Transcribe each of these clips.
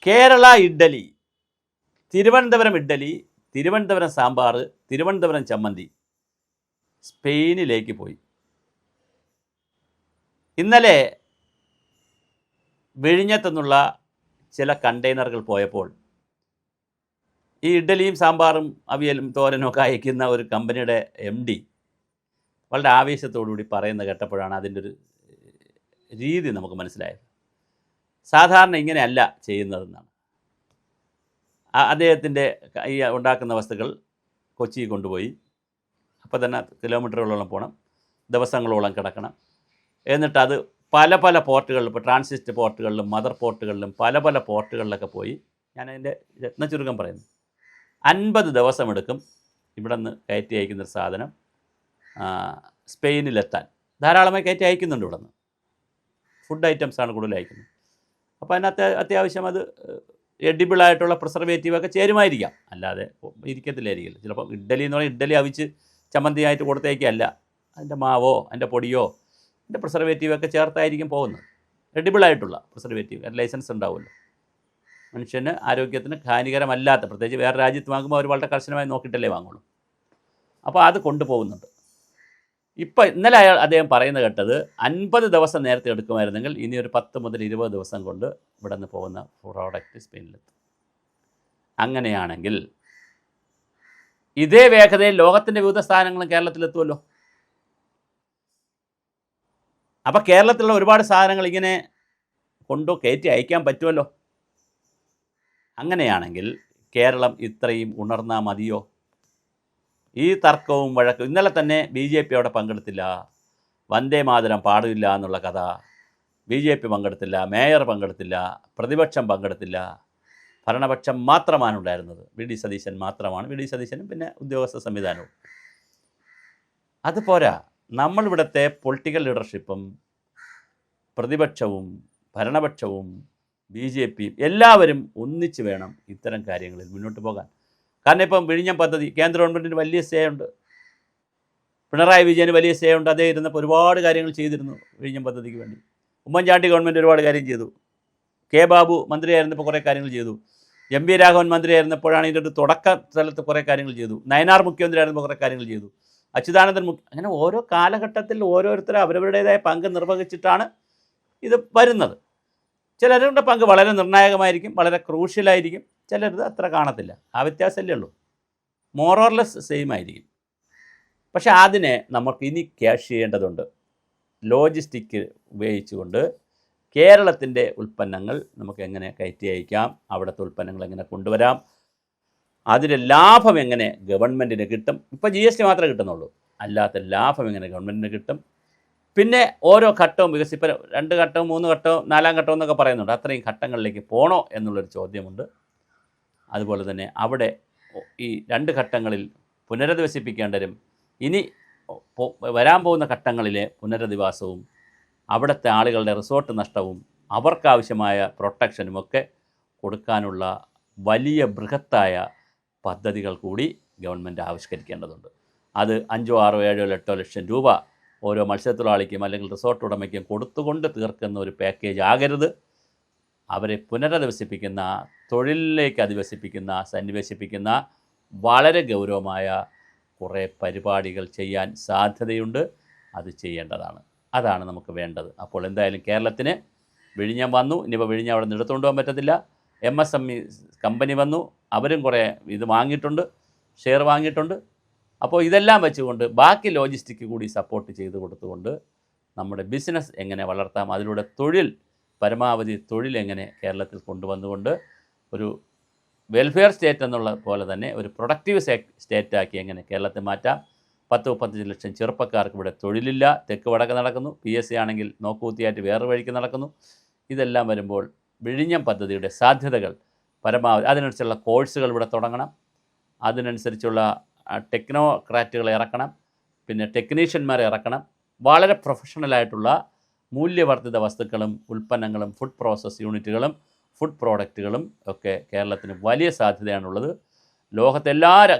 കേരള ഇഡ്ഡലി, തിരുവനന്തപുരം ഇഡ്ഡലി, തിരുവനന്തപുരം സാമ്പാർ, തിരുവനന്തപുരം ചമ്മന്തി സ്പെയിനിലേക്ക് പോയി. ഇന്നലെ വിഴിഞ്ഞത്തുനിന്നുള്ള ചില കണ്ടെയ്നറുകൾ പോയപ്പോൾ ഈ ഇഡ്ഡലിയും സാമ്പാറും അവിയലും തോരനും ഒക്കെ അയക്കുന്ന ഒരു കമ്പനിയുടെ MD വളരെ ആവേശത്തോടുകൂടി പറയുന്നത് കേട്ടപ്പോഴാണ് അതിൻ്റെ ഒരു രീതി നമുക്ക് മനസ്സിലായത്. സാധാരണ ഇങ്ങനെയല്ല ചെയ്യുന്നതെന്നാണ്. അദ്ദേഹത്തിൻ്റെ ഈ ഉണ്ടാക്കുന്ന വസ്തുക്കൾ കൊച്ചി കൊണ്ടുപോയി, അപ്പോൾ തന്നെ കിലോമീറ്ററുകളോളം പോകണം, ദിവസങ്ങളോളം കിടക്കണം. എന്നിട്ട് അത് പല പല പോർട്ടുകളിലും, ഇപ്പോൾ ട്രാൻസിറ്റ് പോർട്ടുകളിലും മദർ പോർട്ടുകളിലും പല പല പോർട്ടുകളിലൊക്കെ പോയി, ഞാനതിൻ്റെ രത്നചുരുക്കം പറയുന്നു, 50 ദിവസമെടുക്കും ഇവിടെ നിന്ന് കയറ്റി അയക്കുന്നൊരു സാധനം സ്പെയിനിലെത്താൻ. ധാരാളമായി കയറ്റി അയക്കുന്നുണ്ട് ഇവിടെ നിന്ന്, ഫുഡ് ഐറ്റംസാണ് കൂടുതൽ അയക്കുന്നത്. അപ്പോൾ അതിനകത്ത് അത്യാവശ്യം അത് എഡിബിളായിട്ടുള്ള പ്രിസർവേറ്റീവൊക്കെ ചേരുമായിരിക്കാം, അല്ലാതെ ഇരിക്കത്തില്ലായിരിക്കില്ല. ചിലപ്പോൾ ഇഡ്ഡലി എന്ന് പറഞ്ഞാൽ ഇഡ്ഡലി അവിച്ച് ചമ്മന്തിയായിട്ട് കൊടുത്തേക്കല്ല, അതിൻ്റെ മാവോ അതിൻ്റെ പൊടിയോ അതിൻ്റെ പ്രിസർവേറ്റീവൊക്കെ ചേർത്തായിരിക്കും പോകുന്നത്. എഡിബിളായിട്ടുള്ള പ്രിസർവേറ്റീവ്, ലൈസൻസ് ഉണ്ടാവുമല്ലോ. മനുഷ്യന് ആരോഗ്യത്തിന് ഹാനികരമല്ലാത്ത, പ്രത്യേകിച്ച് വേറെ രാജ്യത്ത് വാങ്ങുമ്പോൾ അവർ വളരെ കർശനമായി നോക്കിയിട്ടല്ലേ വാങ്ങുള്ളൂ. അപ്പോൾ അത് കൊണ്ടുപോകുന്നുണ്ട്. ഇപ്പോൾ ഇന്നലെ അദ്ദേഹം പറയുന്നത് കേട്ടത് 50 ദിവസം നേരത്തെ എടുക്കുമായിരുന്നെങ്കിൽ ഇനി ഒരു 10 മുതൽ 20 ദിവസം കൊണ്ട് ഇവിടെ നിന്ന് പോകുന്ന പ്രോഡക്റ്റ് സ്പെയിനിലെത്തും. അങ്ങനെയാണെങ്കിൽ ഇതേ വേഗതയിൽ ലോകത്തിൻ്റെ വിവിധ സ്ഥാനങ്ങളും കേരളത്തിലെത്തുമല്ലോ. അപ്പോൾ കേരളത്തിലുള്ള ഒരുപാട് സാധനങ്ങൾ ഇങ്ങനെ കയറ്റി അയക്കാൻ പറ്റുമല്ലോ. അങ്ങനെയാണെങ്കിൽ കേരളം ഇത്രയും ഉണർന്നാൽ മതിയോ? ഈ തർക്കവും വഴക്കും, ഇന്നലെ തന്നെ BJP അവിടെ പങ്കെടുത്തില്ല, വന്ദേ മാതരം പാടില്ല എന്നുള്ള കഥ, BJP പങ്കെടുത്തില്ല, മേയർ പങ്കെടുത്തില്ല, പ്രതിപക്ഷം പങ്കെടുത്തില്ല, ഭരണപക്ഷം മാത്രമാണ് ഉണ്ടായിരുന്നത്. VD സതീശൻ മാത്രമാണ്, VD സതീശനും പിന്നെ ഉദ്യോഗസ്ഥ സംവിധാനവും. അതുപോരാ, നമ്മളിവിടുത്തെ പൊളിറ്റിക്കൽ ലീഡർഷിപ്പും പ്രതിപക്ഷവും ഭരണപക്ഷവും BJPയും എല്ലാവരും ഒന്നിച്ച് വേണം ഇത്തരം കാര്യങ്ങളിൽ മുന്നോട്ട് പോകാൻ. കാരണം ഇപ്പം വിഴിഞ്ഞം പദ്ധതി കേന്ദ്ര ഗവൺമെൻറ്റിന് വലിയ സ്റ്റേ ഉണ്ട്, പിണറായി വിജയന് വലിയ സ്റ്റേ ഉണ്ട്. അതേ ഇരുന്നപ്പോൾ ഒരുപാട് കാര്യങ്ങൾ ചെയ്തിരുന്നു വിഴിഞ്ഞം പദ്ധതിക്ക് വേണ്ടി. ഉമ്മൻചാണ്ടി ഗവൺമെൻറ് ഒരുപാട് കാര്യം ചെയ്തു. K. ബാബു മന്ത്രിയായിരുന്നപ്പോൾ കുറേ കാര്യങ്ങൾ ചെയ്തു. MV രാഘവൻ മന്ത്രിയായിരുന്നപ്പോഴാണ് ഇതിൻ്റെ ഒരു തുടക്ക സ്ഥലത്ത് കുറേ കാര്യങ്ങൾ ചെയ്തു. നയനാർ മുഖ്യമന്ത്രി ആയിരുന്നപ്പോൾ കുറേ കാര്യങ്ങൾ ചെയ്തു. അച്യുതാനന്ദൻ അങ്ങനെ ഓരോ കാലഘട്ടത്തിൽ ഓരോരുത്തരും അവരവരുടേതായ പങ്ക് നിർവഹിച്ചിട്ടാണ് ഇത് വരുന്നത്. ചിലരുടെ പങ്ക് വളരെ നിർണായകമായിരിക്കും, വളരെ ക്രൂഷ്യലായിരിക്കും, ചിലരത് അത്ര കാണത്തില്ല. ആ വ്യത്യാസമല്ലേ ഉള്ളൂ. മോറോർലെസ് സെയിം ആയിരിക്കും. പക്ഷേ അതിനെ നമുക്ക് ഇനി ക്യാഷ് ചെയ്യേണ്ടതുണ്ട്. ലോജിസ്റ്റിക് ഉപയോഗിച്ചുകൊണ്ട് കേരളത്തിൻ്റെ ഉൽപ്പന്നങ്ങൾ നമുക്ക് എങ്ങനെ കയറ്റി അയക്കാം, അവിടുത്തെ ഉൽപ്പന്നങ്ങൾ എങ്ങനെ കൊണ്ടുവരാം, അതിൻ്റെ ലാഭം എങ്ങനെ ഗവൺമെൻറ്റിന് കിട്ടും. ഇപ്പോൾ GST മാത്രമേ കിട്ടുന്നുള്ളൂ, അല്ലാത്ത ലാഭം എങ്ങനെ ഗവൺമെൻറ്റിന് കിട്ടും. പിന്നെ ഓരോ ഘട്ടവും ഇപ്പോൾ 2 ഘട്ടവും 3 ഘട്ടവും 4-ാം ഘട്ടവും എന്നൊക്കെ പറയുന്നുണ്ട്. അത്രയും ഘട്ടങ്ങളിലേക്ക് പോകണോ എന്നുള്ളൊരു ചോദ്യമുണ്ട്. അതുപോലെ തന്നെ അവിടെ ഈ 2 ഘട്ടങ്ങളിൽ പുനരധിവസിപ്പിക്കേണ്ടവരും ഇനി വരാൻ പോകുന്ന ഘട്ടങ്ങളിലെ പുനരധിവാസവും അവിടുത്തെ ആളുകളുടെ റിസോർട്ട് നഷ്ടവും അവർക്കാവശ്യമായ പ്രൊട്ടക്ഷനുമൊക്കെ കൊടുക്കാനുള്ള വലിയ ബൃഹത്തായ പദ്ധതികൾ കൂടി ഗവൺമെൻറ് ആവിഷ്കരിക്കേണ്ടതുണ്ട്. അത് 5, 6, 7, 8 ലക്ഷം രൂപ ഓരോ മത്സ്യത്തൊഴിലാളിക്കും അല്ലെങ്കിൽ റിസോർട്ട് ഉടമയ്ക്കും കൊടുത്തുകൊണ്ട് തീർക്കുന്ന ഒരു പാക്കേജ് ആകരുത്. അവരെ പുനരധിവസിപ്പിക്കുന്ന, തൊഴിലിലേക്ക് അധിവസിപ്പിക്കുന്ന, സന്നിവേശിപ്പിക്കുന്ന വളരെ ഗൗരവമായ കുറേ പരിപാടികൾ ചെയ്യാൻ സാധ്യതയുണ്ട്. അത് ചെയ്യേണ്ടതാണ്. അതാണ് നമുക്ക് വേണ്ടത്. അപ്പോൾ എന്തായാലും കേരളത്തിന് വിഴിഞ്ഞം വന്നു, ഇനിയിപ്പോൾ വിഴിഞ്ഞം അവിടെ നിന്ന് എടുത്തുകൊണ്ട് പോകാൻ പറ്റത്തില്ല. MSME കമ്പനി വന്നു, അവരും കുറേ ഇത് വാങ്ങിയിട്ടുണ്ട്, ഷെയർ വാങ്ങിയിട്ടുണ്ട്. അപ്പോൾ ഇതെല്ലാം വെച്ചുകൊണ്ട് ബാക്കി ലോജിസ്റ്റിക് കൂടി സപ്പോർട്ട് ചെയ്ത് കൊടുത്തുകൊണ്ട് നമ്മുടെ ബിസിനസ് എങ്ങനെ വളർത്താം, അതിലൂടെ പരമാവധി തൊഴിൽ എങ്ങനെ കേരളത്തിൽ കൊണ്ടുവന്നുകൊണ്ട് ഒരു വെൽഫെയർ സ്റ്റേറ്റ് എന്നുള്ള പോലെ തന്നെ ഒരു പ്രൊഡക്റ്റീവ് സ്റ്റേറ്റാക്കി എങ്ങനെ കേരളത്തെ മാറ്റാം. 10-35 ലക്ഷം ചെറുപ്പക്കാർക്ക് ഇവിടെ തൊഴിലില്ല. തെക്ക് വടക്ക് നടക്കുന്നു. PSC ആണെങ്കിൽ നോക്കുകുത്തിയായിട്ട് വേറെ വഴിക്ക് നടക്കുന്നു. ഇതെല്ലാം വരുമ്പോൾ വിഴിഞ്ഞം പദ്ധതിയുടെ സാധ്യതകൾ പരമാവധി, അതിനനുസരിച്ചുള്ള കോഴ്സുകൾ ഇവിടെ തുടങ്ങണം, അതിനനുസരിച്ചുള്ള ടെക്നോക്രാറ്റുകളെ ഇറക്കണം, പിന്നെ ടെക്നീഷ്യന്മാരെ ഇറക്കണം. വളരെ പ്രൊഫഷണലായിട്ടുള്ള മൂല്യവർദ്ധിത വസ്തുക്കളും ഉൽപ്പന്നങ്ങളും ഫുഡ് പ്രോസസ് യൂണിറ്റുകളും ഫുഡ് പ്രോഡക്റ്റുകളും ഒക്കെ കേരളത്തിന് വലിയ സാധ്യതയാണുള്ളത്.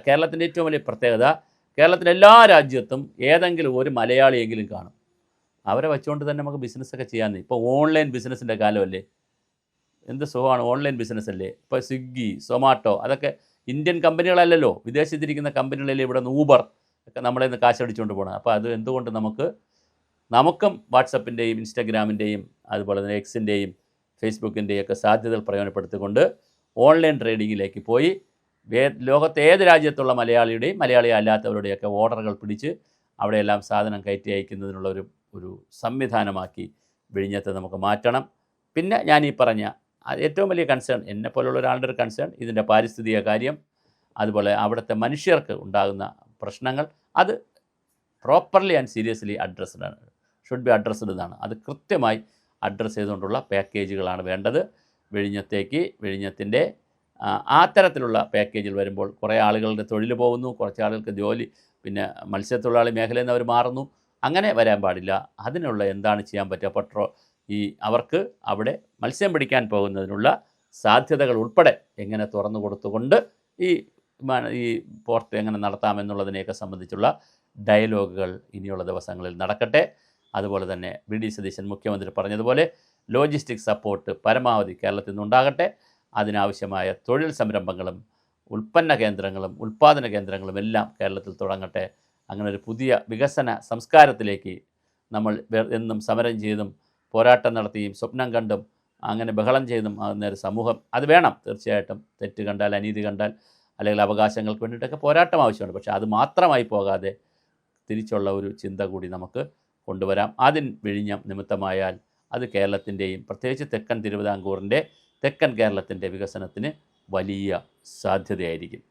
കേരളത്തിൻ്റെ ഏറ്റവും വലിയ പ്രത്യേകത, കേരളത്തിലെ എല്ലാ രാജ്യത്തും ഏതെങ്കിലും ഒരു മലയാളിയെങ്കിലും കാണും. അവരെ വെച്ചുകൊണ്ട് തന്നെ നമുക്ക് ബിസിനസ്സൊക്കെ ചെയ്യാമെന്ന്. ഇപ്പോൾ ഓൺലൈൻ ബിസിനസ്സിൻ്റെ കാലമല്ലേ. എന്ത് സുഖമാണ്, ഓൺലൈൻ ബിസിനസ് അല്ലേ. ഇപ്പോൾ സ്വിഗ്ഗി, സൊമാറ്റോ അതൊക്കെ ഇന്ത്യൻ കമ്പനികളല്ലല്ലോ, വിദേശത്തിരിക്കുന്ന കമ്പനികളല്ലേ. ഇവിടെ നിന്ന് ഊബർ ഒക്കെ നമ്മളെ നിന്ന് കാശടിച്ചുകൊണ്ട് പോകണം. അപ്പോൾ അത് എന്തുകൊണ്ട് നമുക്കും വാട്സപ്പിൻ്റെയും ഇൻസ്റ്റാഗ്രാമിൻ്റെയും അതുപോലെ തന്നെ എക്സിൻ്റെയും ഫേസ്ബുക്കിൻ്റെയും ഒക്കെ സാധ്യതകൾ പ്രയോജനപ്പെടുത്തിക്കൊണ്ട് ഓൺലൈൻ ട്രേഡിങ്ങിലേക്ക് പോയി ലോകത്തെ ഏത് രാജ്യത്തുള്ള മലയാളിയുടെയും മലയാളി അല്ലാത്തവരുടെയൊക്കെ ഓർഡറുകൾ പിടിച്ച് അവിടെയെല്ലാം സാധനം കയറ്റി അയക്കുന്നതിനുള്ള ഒരു സംവിധാനമാക്കി വിഴിഞ്ഞത്തെ നമുക്ക് മാറ്റണം. പിന്നെ ഞാൻ ഈ പറഞ്ഞ ഏറ്റവും വലിയ കൺസേൺ, എന്നെപ്പോലുള്ള ഒരാളുടെ ഒരു കൺസേൺ ഇതിൻ്റെ പാരിസ്ഥിതിക കാര്യം, അതുപോലെ അവിടുത്തെ മനുഷ്യർക്ക് ഉണ്ടാകുന്ന പ്രശ്നങ്ങൾ, അത് properly and seriously should be addressed എന്നാണ്. അത് കൃത്യമായി അഡ്രസ്സ് ചെയ്തുകൊണ്ടുള്ള പാക്കേജുകളാണ് വേണ്ടത് വിഴിഞ്ഞത്തിൻ്റെ. ആ തരത്തിലുള്ള പാക്കേജിൽ വരുമ്പോൾ കുറേ ആളുകളുടെ തൊഴിൽ പോകുന്നു, കുറച്ച് ആളുകൾക്ക് ജോലി, പിന്നെ മത്സ്യത്തൊഴിലാളി മേഖലയിൽ നിന്ന് അവർ മാറുന്നു. അങ്ങനെ വരാൻ പാടില്ല. അതിനുള്ള എന്താണ് ചെയ്യാൻ പറ്റുക? അവർക്ക് അവിടെ മത്സ്യം പിടിക്കാൻ പോകുന്നതിനുള്ള സാധ്യതകൾ ഉൾപ്പെടെ എങ്ങനെ തുറന്നു കൊടുത്തുകൊണ്ട് ഈ പോർട്ട് എങ്ങനെ നടത്താമെന്നുള്ളതിനെയൊക്കെ സംബന്ധിച്ചുള്ള ഡയലോഗുകൾ ഇനിയുള്ള ദിവസങ്ങളിൽ നടക്കട്ടെ. അതുപോലെ തന്നെ വി.ഡി. സതീശൻ മുഖ്യമന്ത്രി പറഞ്ഞതുപോലെ ലോജിസ്റ്റിക് സപ്പോർട്ട് പരമാവധി കേരളത്തിൽ നിന്നുണ്ടാകട്ടെ. അതിനാവശ്യമായ തൊഴിൽ സംരംഭങ്ങളും ഉൽപ്പന്ന കേന്ദ്രങ്ങളും ഉൽപ്പാദന കേന്ദ്രങ്ങളും എല്ലാം കേരളത്തിൽ തുടങ്ങട്ടെ. അങ്ങനെ ഒരു പുതിയ വികസന സംസ്കാരത്തിലേക്ക് നമ്മൾ എന്നും സമരം ചെയ്തും പോരാട്ടം നടത്തിയും സ്വപ്നം കണ്ടും അങ്ങനെ ബഹളം ചെയ്തും ആകുന്ന ഒരു സമൂഹം അത് വേണം. തീർച്ചയായിട്ടും തെറ്റ് കണ്ടാൽ, അനീതി കണ്ടാൽ, അല്ലെങ്കിൽ അവകാശങ്ങൾക്ക് വേണ്ടിയിട്ടൊക്കെ പോരാട്ടം ആവശ്യമാണ്. പക്ഷേ അത് മാത്രമായി പോകാതെ തിരിച്ചുള്ള ഒരു ചിന്ത കൂടി നമുക്ക് കൊണ്ടുവരാം. വിഴിഞ്ഞം നിമിത്തമായാൽ അത് കേരളത്തിൻ്റെയും പ്രത്യേകിച്ച് തെക്കൻ തിരുവിതാംകൂറിൻ്റെ, തെക്കൻ കേരളത്തിൻ്റെ വികസനത്തിന് വലിയ സാധ്യതയായിരിക്കും.